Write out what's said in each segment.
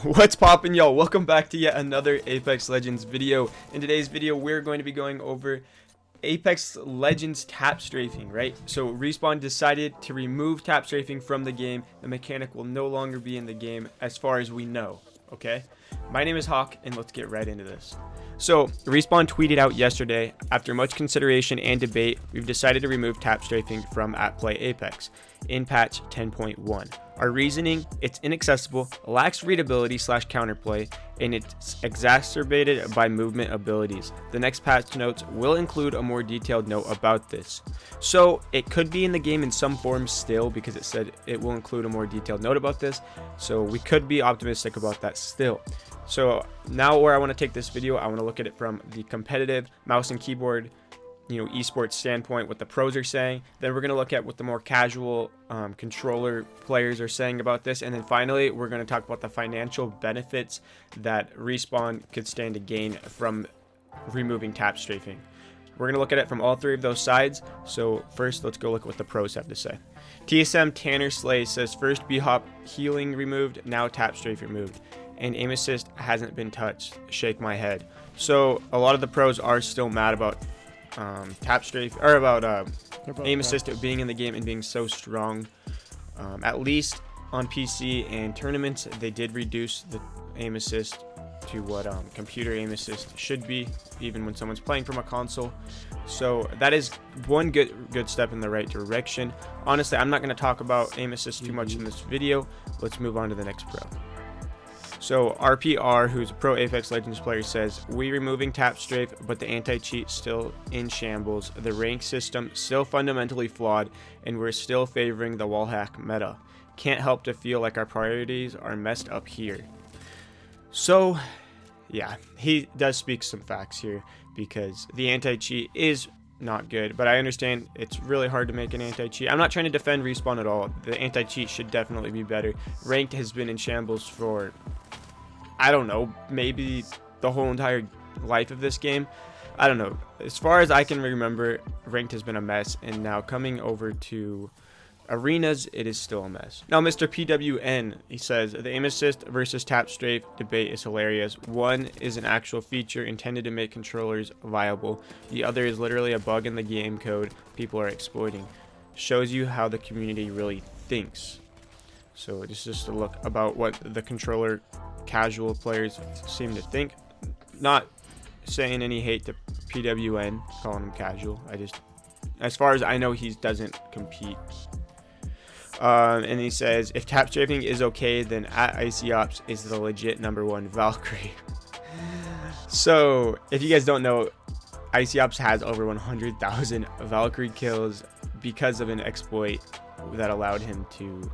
What's poppin', y'all? Welcome back to yet another Apex Legends video. In today's video, we're going to be going over Apex Legends tap strafing, right? So Respawn decided to remove tap strafing from the game. The mechanic will no longer be in the game as far as we know, okay? My name is Hock, and let's get right into this. So Respawn tweeted out yesterday, after much consideration and debate, we've decided to remove tap strafing from @PlayApex in patch 10.1. Our reasoning: it's inaccessible, lacks readability / counterplay, and it's exacerbated by movement abilities. The next patch notes will include a more detailed note about this. So it could be in the game in some form still, because it said it will include a more detailed note about this. So we could be optimistic about that still. So now where I want to take this video, I want to look at it from the competitive mouse and keyboard, esports standpoint, what the pros are saying. Then we're going to look at what the more casual controller players are saying about this. And then finally, we're going to talk about the financial benefits that Respawn could stand to gain from removing tap strafing. We're going to look at it from all three of those sides. So first, let's go look at what the pros have to say. TSM Tanner Slay says, first B-Hop healing removed, now tap strafe removed, and aim assist hasn't been touched. Shake my head. So a lot of the pros are still mad about tap strafe, or about aim assist being in the game and being so strong. At least on PC and tournaments, they did reduce the aim assist to what computer aim assist should be, even when someone's playing from a console. So that is one good step in the right direction. Honestly, I'm not going to talk about aim assist too much in this video. Let's move on to the next pro. So RPR, who's a pro Apex Legends player, says, we removing tap strafe, but the anti-cheat still in shambles, the rank system still fundamentally flawed, and we're still favoring the wall hack meta. Can't help to feel like our priorities are messed up here. So yeah, he does speak some facts here, because the anti-cheat is not good, but I understand it's really hard to make an anti-cheat. I'm not trying to defend Respawn at all. The anti-cheat should definitely be better. Ranked has been in shambles for, I don't know, maybe the whole entire life of this game. I don't know. As far as I can remember, ranked has been a mess, and now coming over to arenas, it is still a mess. Now, Mr. PWN, he says, the aim assist versus tap strafe debate is hilarious. One is an actual feature intended to make controllers viable. The other is literally a bug in the game code people are exploiting. Shows you how the community really thinks. So this is just a look about what the controller casual players seem to think. Not saying any hate to PWN, calling him casual. As far as I know, he doesn't compete. And he says, if tap strafing is okay, then @IcyOps is the legit #1 Valkyrie. So if you guys don't know, IcyOps has over 100,000 Valkyrie kills because of an exploit that allowed him to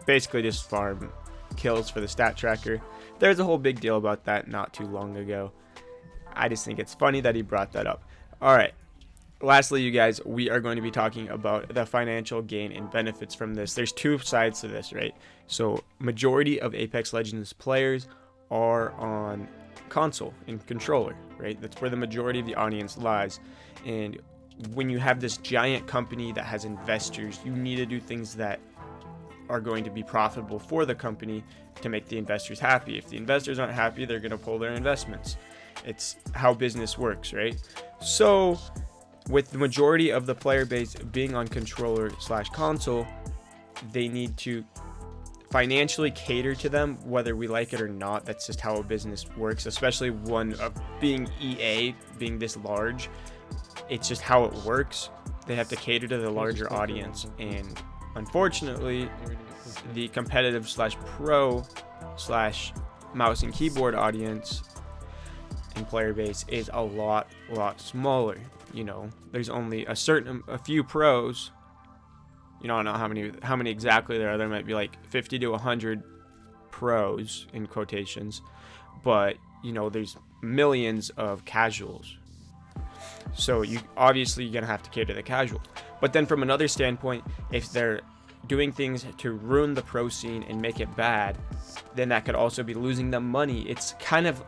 basically just farm kills for the stat tracker. There's a whole big deal about that not too long ago. I just think it's funny that he brought that up. All right. Lastly, you guys, we are going to be talking about the financial gain and benefits from this. There's two sides to this, right? So majority of Apex Legends players are on console and controller, right? That's where the majority of the audience lies. And when you have this giant company that has investors, you need to do things that are going to be profitable for the company to make the investors happy. If the investors aren't happy, they're going to pull their investments. It's how business works, right? So with the majority of the player base being on controller / console, they need to financially cater to them, whether we like it or not. That's just how a business works, especially one of being EA, being this large. It's just how it works. They have to cater to the larger audience, and unfortunately, the competitive / pro / mouse and keyboard audience and player base is a lot smaller. There's only a few pros. I don't know how many exactly there are. There might be like 50 to 100 pros in quotations, but there's millions of casuals. So you're gonna have to cater to the casuals. But then from another standpoint, if they're doing things to ruin the pro scene and make it bad, then that could also be losing them money. It's kind of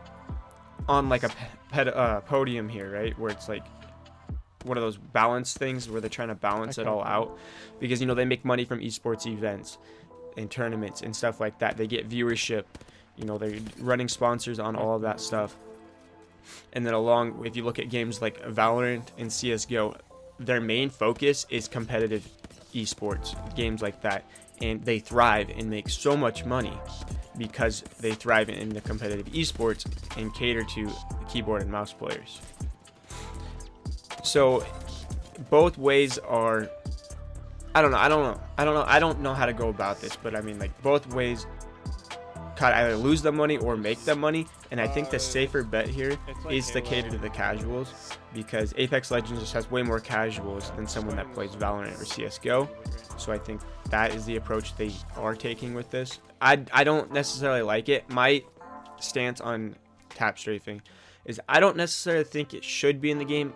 on like a podium here, right? Where it's like one of those balance things where they're trying to balance it all out, because they make money from esports events and tournaments and stuff like that. They get viewership You know, they're running sponsors on all of that stuff. And then if you look at games like Valorant and CSGO, their main focus is competitive esports, games like that. And they thrive and make so much money because they thrive in the competitive esports and cater to the keyboard and mouse players. So both ways are, I don't know how to go about this, but I mean, like, both ways could either lose them money or make them money. And I think the safer bet here is to cater to the casuals, because Apex Legends just has way more casuals than someone that plays Valorant or CSGO. So I think that is the approach they are taking with this. I don't necessarily like it. My stance on tap strafing is I don't necessarily think it should be in the game,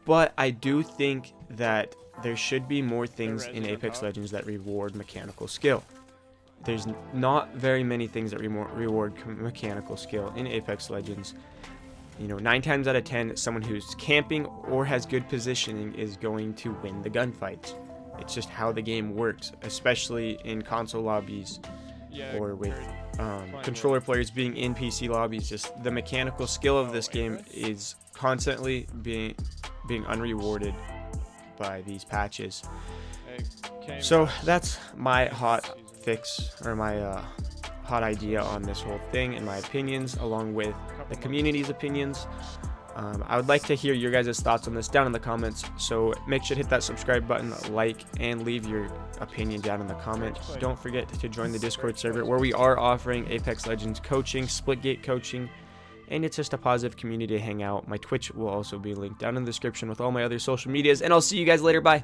but I do think that there should be more things in Apex Legends that reward mechanical skill. There's not very many things that reward mechanical skill in Apex Legends. You know, 9 times out of 10, someone who's camping or has good positioning is going to win the gunfights. It's just how the game works, especially in console lobbies or with controller players being in PC lobbies. Just the mechanical skill of this game is constantly being unrewarded by these patches. So that's my hot fix, or my hot idea on this whole thing, and my opinions, along with the community's opinions. I would like to hear your guys' thoughts on this down in the comments, so make sure to hit that subscribe button, like, and leave your opinion down in the comment. Don't forget to join the Discord server, where we are offering Apex Legends coaching, Splitgate coaching, and it's just a positive community to hang out. My Twitch will also be linked down in the description with all my other social medias, and I'll see you guys later. Bye.